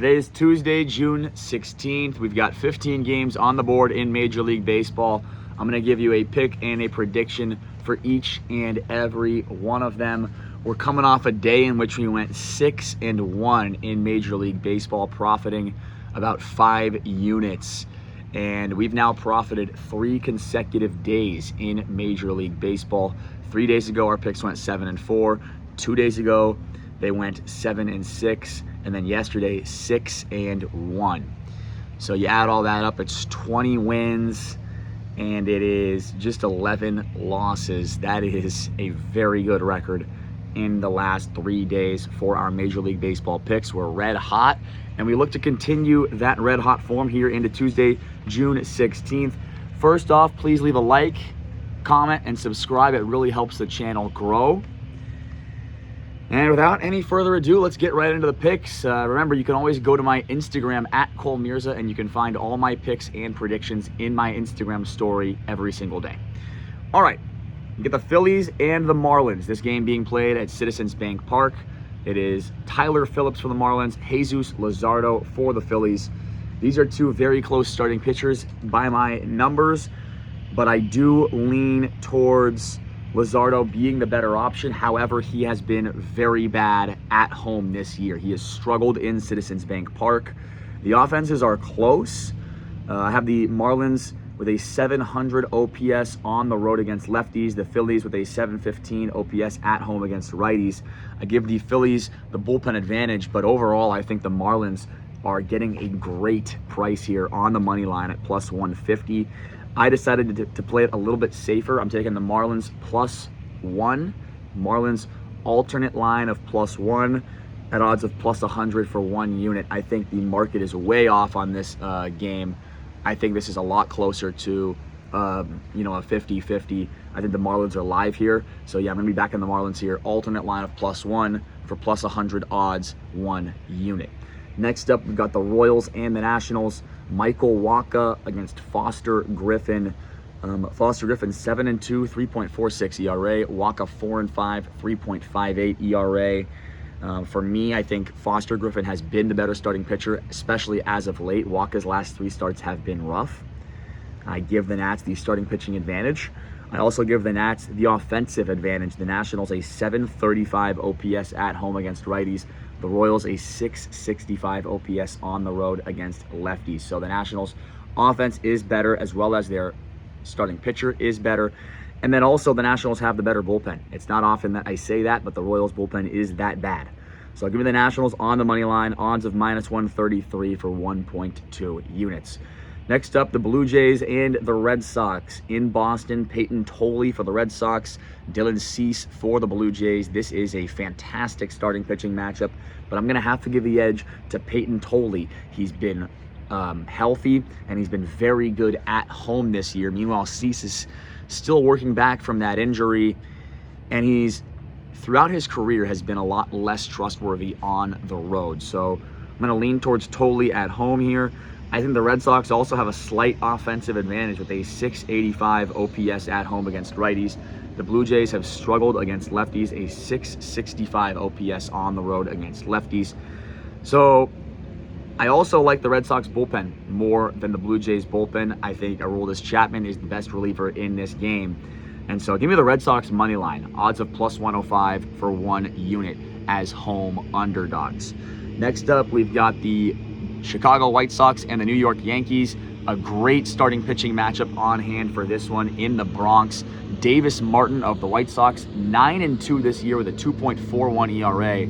Today is Tuesday, June 16th. We've got 15 games on the board in Major League Baseball. I'm going to give you a pick and a prediction for each and every one of them. We're coming off a day in which we went 6-1 in Major League Baseball, profiting about 5 units. And we've now profited 3 consecutive days in Major League Baseball. 3 days ago, our picks went 7-4. 2 days ago, they went 7-6. And then yesterday, 6-1. So you add all that up, it's 20 wins, and it is just 11 losses. That is a very good record in the last 3 days for our Major League Baseball picks. We're red hot, and we look to continue that red hot form here into Tuesday, June 16th. First off, please leave a like, comment, and subscribe. It really helps the channel grow. And without any further ado, let's get right into the picks. Remember, you can always go to my Instagram at Cole Mirza, and you can find all my picks and predictions in my Instagram story every single day. All right, you get the Phillies and the Marlins. This game being played at Citizens Bank Park. It is Tyler Phillips for the Marlins, Jesus Luzardo for the Phillies. These are two very close starting pitchers by my numbers, but I do lean towards Luzardo being the better option. However, he has been very bad at home this year. He has struggled in Citizens Bank Park. The offenses are close. I have the Marlins with a 700 OPS on the road against lefties. The Phillies with a 715 OPS at home against righties. I give the Phillies the bullpen advantage, but overall, I think the Marlins are getting a great price here on the money line at plus 150. I decided to play it a little bit safer. I'm taking the Marlins +1. Marlins alternate line of +1 at odds of plus 100 for 1 unit. I think the market is way off on this game. I think this is a lot closer to a 50-50. I think the Marlins are live here. So yeah, I'm going to be back in the Marlins here. Alternate line of +1 for plus 100 odds, 1 unit. Next up, we've got the Royals and the Nationals. Michael Wacha against Foster Griffin. Foster Griffin 7-2, 3.46 ERA. Wacha 4-5, 3.58 ERA. For me, I think Foster Griffin has been the better starting pitcher, especially as of late. Wacha's last 3 starts have been rough. I give the Nats the starting pitching advantage. I also give the Nats the offensive advantage. The Nationals a 735 OPS at home against righties. The Royals a 665 OPS on the road against lefties. So the Nationals offense is better, as well as their starting pitcher is better. And then also the Nationals have the better bullpen. It's not often that I say that, but the Royals bullpen is that bad. So I'll give me the Nationals on the money line, odds of -133 for 1.2 units. Next up, the Blue Jays and the Red Sox. In Boston, Peyton Tolley for the Red Sox, Dylan Cease for the Blue Jays. This is a fantastic starting pitching matchup, but I'm going to have to give the edge to Peyton Tolley. He's been healthy, and he's been very good at home this year. Meanwhile, Cease is still working back from that injury, and he's, throughout his career, has been a lot less trustworthy on the road. So I'm going to lean towards Tolley at home here. I think the Red Sox also have a slight offensive advantage with a 685 OPS at home against righties. The Blue Jays have struggled against lefties, a 665 OPS on the road against lefties. So I also like the Red Sox bullpen more than the Blue Jays bullpen. I think Aroldis Chapman is the best reliever in this game. And so give me the Red Sox money line, odds of plus 105 for 1 unit as home underdogs. Next up, we've got the Chicago White Sox and the New York Yankees. A great starting pitching matchup on hand for this one in the Bronx. Davis Martin of the White Sox, 9-2 this year with a 2.41 ERA.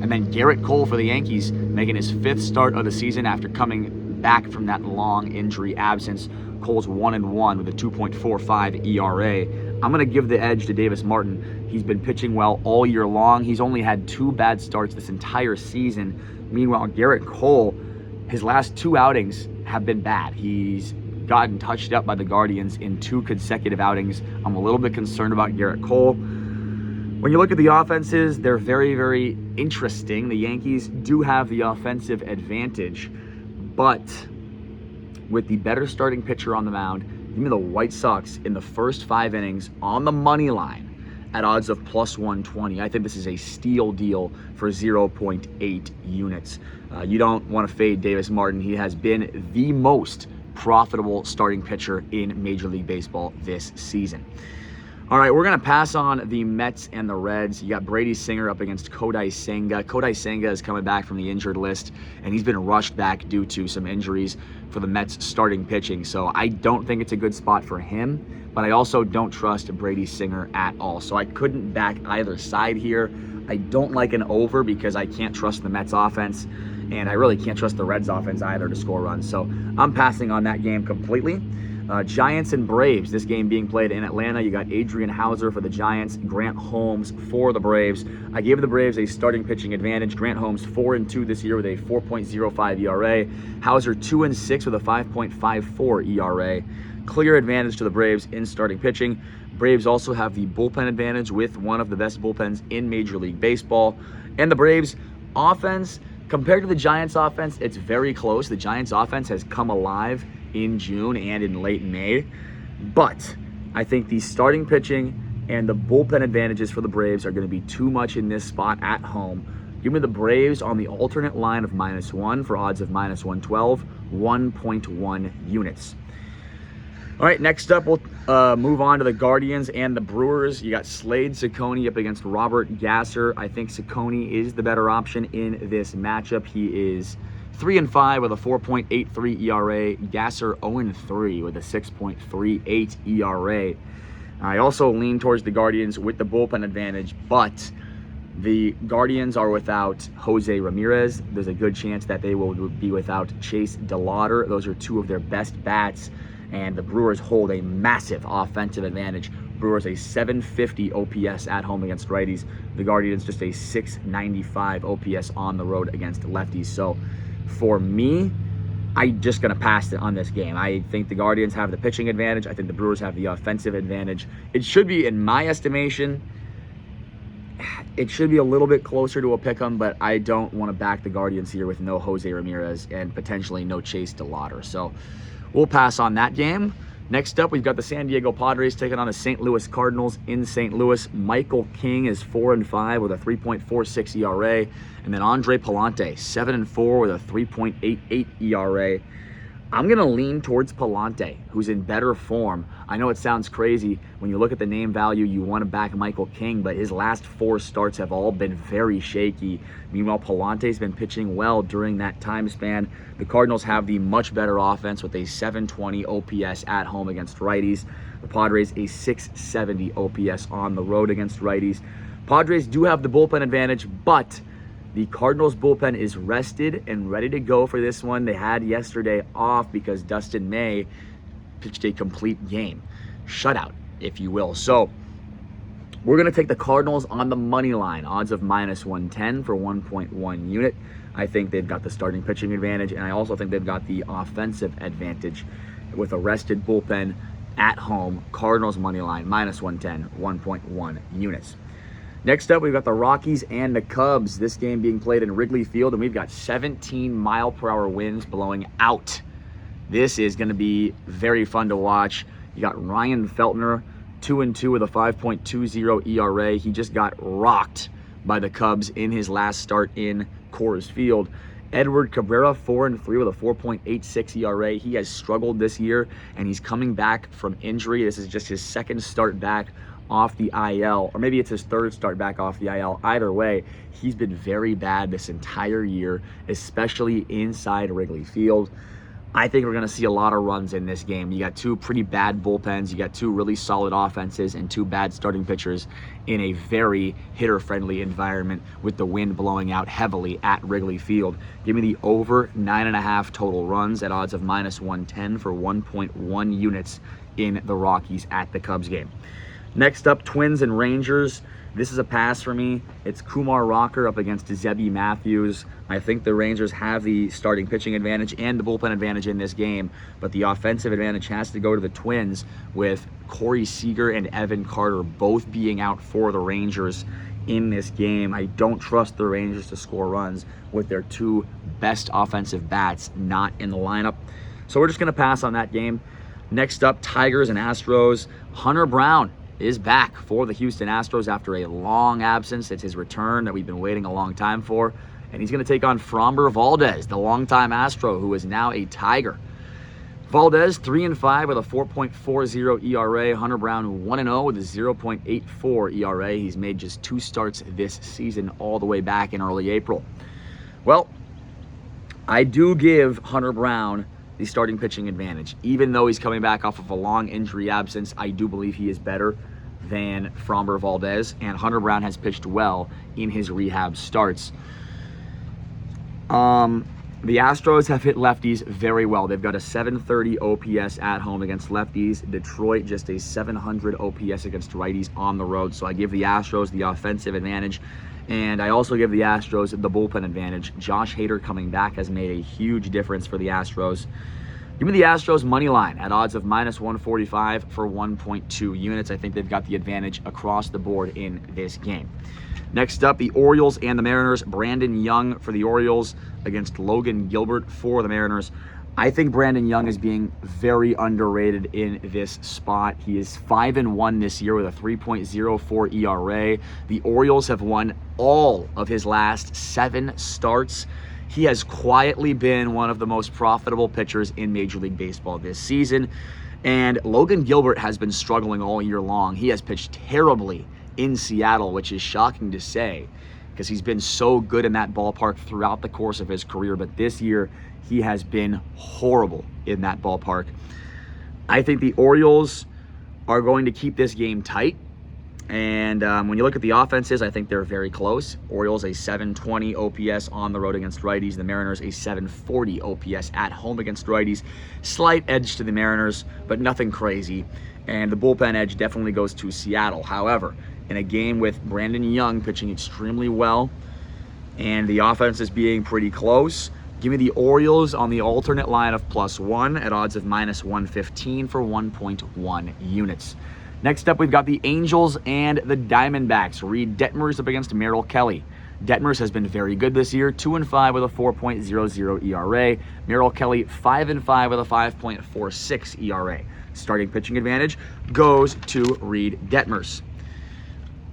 And then Garrett Cole for the Yankees, making his 5th start of the season after coming back from that long injury absence. Cole's 1-1 with a 2.45 ERA. I'm going to give the edge to Davis Martin. He's been pitching well all year long. He's only had 2 bad starts this entire season. Meanwhile, Garrett Cole, his last 2 outings have been bad. He's gotten touched up by the Guardians in 2 consecutive outings. I'm a little bit concerned about Garrett Cole. When you look at the offenses, they're very, very interesting. The Yankees do have the offensive advantage, but with the better starting pitcher on the mound, give me the White Sox in the first 5 innings on the money line at odds of plus 120. I think this is a steal deal for 0.8 units. You don't want to fade Davis Martin. He has been the most profitable starting pitcher in Major League Baseball this season. All right, we're going to pass on the Mets and the Reds. You got Brady Singer up against Kodai Senga. Kodai Senga is coming back from the injured list, and he's been rushed back due to some injuries for the Mets starting pitching. So I don't think it's a good spot for him, but I also don't trust Brady Singer at all. So I couldn't back either side here. I don't like an over because I can't trust the Mets offense, and I really can't trust the Reds offense either to score runs. So I'm passing on that game completely. Giants and Braves, this game being played in Atlanta. You got Adrian Hauser for the Giants, Grant Holmes for the Braves. I gave the Braves a starting pitching advantage. Grant Holmes 4-2 this year with a 4.05 ERA. Hauser 2-6 with a 5.54 ERA. Clear advantage to the Braves in starting pitching. Braves also have the bullpen advantage with one of the best bullpens in Major League Baseball. And the Braves offense, compared to the Giants offense, it's very close. The Giants offense has come alive in June and in late May, but I think the starting pitching and the bullpen advantages for the Braves are going to be too much in this spot at home. Give me the Braves on the alternate line of -1 for odds of -112, 1.1 units. All right, next up, we'll move on to the Guardians and the Brewers. You got Slade Cecconi up against Robert Gasser. I think Cecconi is the better option in this matchup. He is 3-5 with a 4.83 ERA. Gasser 0-3 with a 6.38 ERA. I also lean towards the Guardians with the bullpen advantage, but the Guardians are without Jose Ramirez. There's a good chance that they will be without Chase DeLauder. Those are two of their best bats, and the Brewers hold a massive offensive advantage. Brewers a 750 OPS at home against righties. The Guardians just a 695 OPS on the road against lefties. So for me, I'm just going to pass it on this game. I think the Guardians have the pitching advantage. I think the Brewers have the offensive advantage. It should be, in my estimation, it should be a little bit closer to a pick'em, but I don't want to back the Guardians here with no Jose Ramirez and potentially no Chase DeLauder. So we'll pass on that game. Next up, we've got the San Diego Padres taking on the St. Louis Cardinals in St. Louis. Michael King is 4-5 with a 3.46 ERA. And then Andre Pallante, 7-4 with a 3.88 ERA. I'm going to lean towards Pallante, who's in better form. I know it sounds crazy. When you look at the name value, you want to back Michael King, but his last 4 starts have all been very shaky. Meanwhile, Pallante's been pitching well during that time span. The Cardinals have the much better offense with a 720 OPS at home against righties. The Padres a 670 OPS on the road against righties. Padres do have the bullpen advantage, but the Cardinals bullpen is rested and ready to go for this one. They had yesterday off because Dustin May pitched a complete game. Shutout, if you will. So we're going to take the Cardinals on the money line. Odds of -110 for 1.1 unit. I think they've got the starting pitching advantage, and I also think they've got the offensive advantage with a rested bullpen at home. Cardinals money line, -110, 1.1 units. Next up, we've got the Rockies and the Cubs. This game being played in Wrigley Field, and we've got 17-mile-per-hour winds blowing out. This is going to be very fun to watch. You got Ryan Feltner, 2-2 with a 5.20 ERA. He just got rocked by the Cubs in his last start in Coors Field. Edward Cabrera, 4-3 with a 4.86 ERA. He has struggled this year, and he's coming back from injury. This is just his second start back off the IL, or maybe it's his third start back off the IL. Either way, he's been very bad this entire year, especially inside Wrigley Field. I think we're going to see a lot of runs in this game. You got two pretty bad bullpens, you got two really solid offenses, and two bad starting pitchers in a very hitter-friendly environment with the wind blowing out heavily at Wrigley Field. Give me the over 9.5 total runs at odds of -110 for 1.1 units in the Rockies at the Cubs game. Next up, Twins and Rangers. This is a pass for me. It's Kumar Rocker up against Zebby Matthews. I think the Rangers have the starting pitching advantage and the bullpen advantage in this game, but the offensive advantage has to go to the Twins with Corey Seager and Evan Carter both being out for the Rangers in this game. I don't trust the Rangers to score runs with their two best offensive bats not in the lineup. So we're just going to pass on that game. Next up, Tigers and Astros. Hunter Brown is back for the Houston Astros after a long absence. It's his return that we've been waiting a long time for. And he's going to take on Framber Valdez, the longtime Astro, who is now a Tiger. Valdez, 3-5 with a 4.40 ERA. Hunter Brown, 1-0 with a 0.84 ERA. He's made just 2 starts this season all the way back in early April. Well, I do give Hunter Brown the starting pitching advantage. Even though he's coming back off of a long injury absence, I do believe he is better than Framber Valdez, and Hunter Brown has pitched well in his rehab starts. The Astros have hit lefties very well. They've got a 730 OPS at home against lefties. Detroit just a 700 OPS against righties on the road. So I give the Astros the offensive advantage, and I also give the Astros the bullpen advantage. Josh Hader coming back has made a huge difference for the Astros. Give me the Astros money line at odds of -145 for 1.2 units. I think they've got the advantage across the board in this game. Next up, the Orioles and the Mariners. Brandon Young for the Orioles against Logan Gilbert for the Mariners. I think Brandon Young is being very underrated in this spot. He is 5-1 this year with a 3.04 ERA. The Orioles have won all of his last 7 starts. He has quietly been one of the most profitable pitchers in Major League Baseball this season. And Logan Gilbert has been struggling all year long. He has pitched terribly in Seattle, which is shocking to say because he's been so good in that ballpark throughout the course of his career. But this year, he has been horrible in that ballpark. I think the Orioles are going to keep this game tight. And when you look at the offenses, I think they're very close. Orioles a 720 OPS on the road against righties. The Mariners a 740 OPS at home against righties. Slight edge to the Mariners, but nothing crazy. And the bullpen edge definitely goes to Seattle. However, in a game with Brandon Young pitching extremely well and the offense is being pretty close, give me the Orioles on the alternate line of +1 at odds of -115 for 1.1 units. Next up, we've got the Angels and the Diamondbacks. Reed Detmers up against Merrill Kelly. Detmers has been very good this year, 2-5 with a 4.00 ERA. Merrill Kelly, 5-5 with a 5.46 ERA. Starting pitching advantage goes to Reed Detmers.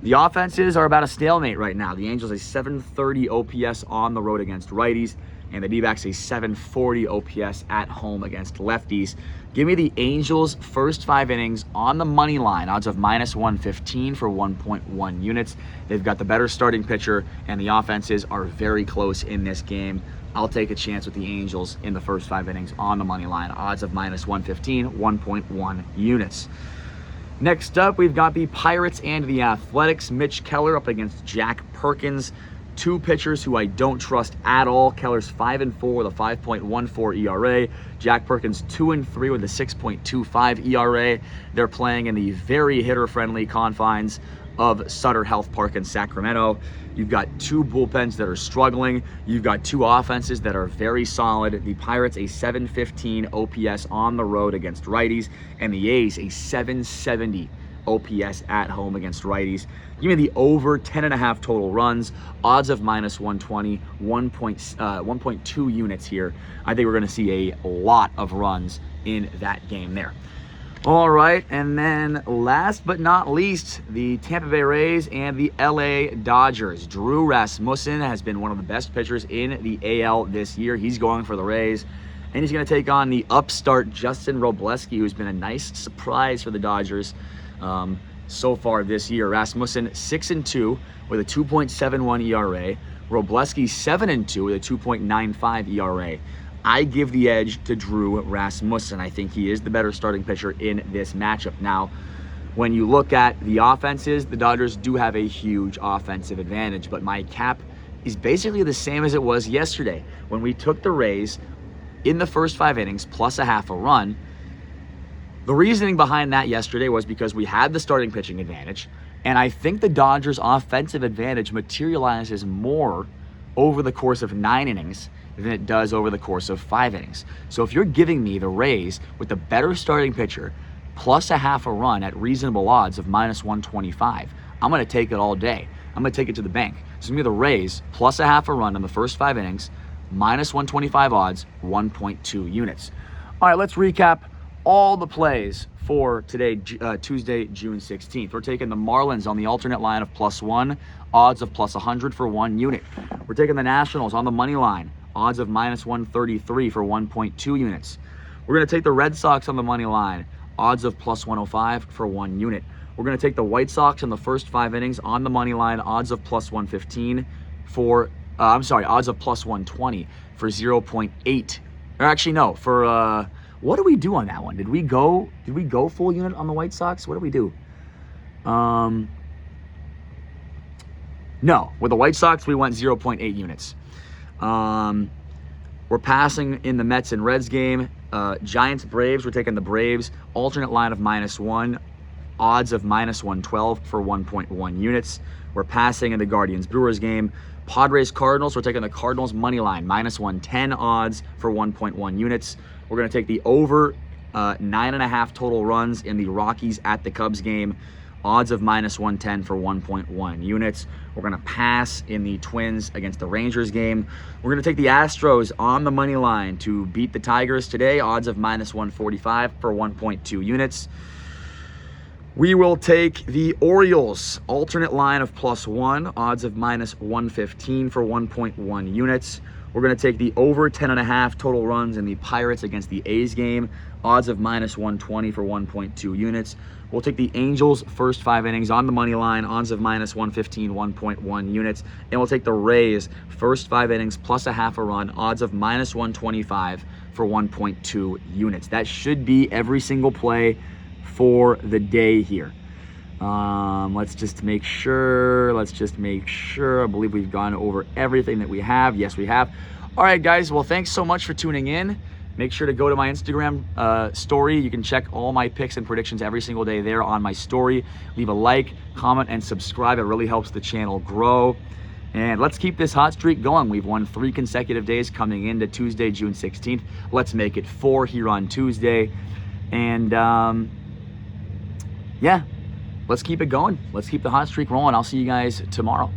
The offenses are about a stalemate right now. The Angels a 730 OPS on the road against righties, and the D-backs a 740 OPS at home against lefties. Give me the Angels first 5 innings on the money line, odds of -115 for 1.1 units. They've got the better starting pitcher, and the offenses are very close in this game. I'll take a chance with the Angels in the first 5 innings on the money line, odds of -115, 1.1 units. Next up, we've got the Pirates and the Athletics. Mitch Keller up against Jack Perkins. 2 pitchers who I don't trust at all. Keller's 5-4 with a 5.14 ERA. Jack Perkins 2-3 with a 6.25 ERA. They're playing in the very hitter-friendly confines of Sutter Health Park in Sacramento. You've got 2 bullpens that are struggling. You've got 2 offenses that are very solid. The Pirates a 715 OPS on the road against righties, and the A's a 770 OPS at home against righties. Give me the over 10.5 total runs, odds of -120, 1.2 units here. I think we're going to see a lot of runs in that game there. All right, and then last but not least, the Tampa Bay Rays and the LA Dodgers. Drew Rasmussen has been one of the best pitchers in the AL this year. He's going for the Rays, and he's going to take on the upstart Justin Robleski, who's been a nice surprise for the Dodgers so far this year. Rasmussen 6-2 with a 2.71 ERA. Robleski 7-2 with a 2.95 ERA. I give the edge to Drew Rasmussen. I think he is the better starting pitcher in this matchup. Now, when you look at the offenses, the Dodgers do have a huge offensive advantage, but my cap is basically the same as it was yesterday when we took the Rays in the first 5 innings plus a half a run. The reasoning behind that yesterday was because we had the starting pitching advantage, and I think the Dodgers' offensive advantage materializes more over the course of 9 innings than it does over the course of 5 innings. So if you're giving me the Rays with the better starting pitcher plus a half a run at reasonable odds of -125, I'm going to take it all day. I'm going to take it to the bank. So give me the Rays plus a half a run in the first 5 innings, -125 odds, 1.2 units. All right, let's recap all the plays for today, Tuesday, June 16th. We're taking the Marlins on the alternate line of +1, odds of +100 for 1 unit. We're taking the Nationals on the money line, odds of -133 for 1.2 units. We're going to take the Red Sox on the money line, odds of +105 for 1 unit. We're going to take the White Sox in the first 5 innings on the money line, odds of +115 for, odds of +120 for 0.8. Or actually, no, for, what do we do on that one? Did we go full unit on the White Sox? What did we do? No, with the White Sox, we went 0.8 units. We're passing in the Mets and Reds game. Giants, Braves, we're taking the Braves. Alternate line of -1, odds of -112 for 1.1 units. We're passing in the Guardians, Brewers game. Padres, Cardinals, we're taking the Cardinals money line, -110 odds for 1.1 units. We're going to take the over 9.5 total runs in the Rockies at the Cubs game. Odds of -110 for 1.1 units. We're going to pass in the Twins against the Rangers game. We're going to take the Astros on the money line to beat the Tigers today. Odds of -145 for 1.2 units. We will take the Orioles alternate line of +1, odds of -115 for 1.1 units. We're going to take the over 10.5 total runs in the Pirates against the A's game, odds of -120 for 1.2 units. We'll take the Angels first 5 innings on the money line, odds of -115, 1.1 units. And we'll take the Rays first 5 innings plus a half a run, odds of -125 for 1.2 units. That should be every single play for the day here. Let's just make sure. I believe we've gone over everything that we have. Yes, we have. All right, guys. Well, thanks so much for tuning in. Make sure to go to my Instagram story. You can check all my picks and predictions every single day there on my story. Leave a like, comment, and subscribe. It really helps the channel grow. And let's keep this hot streak going. We've won 3 consecutive days coming into Tuesday, June 16th. Let's make it 4 here on Tuesday. And yeah, let's keep it going. Let's keep the hot streak rolling. I'll see you guys tomorrow.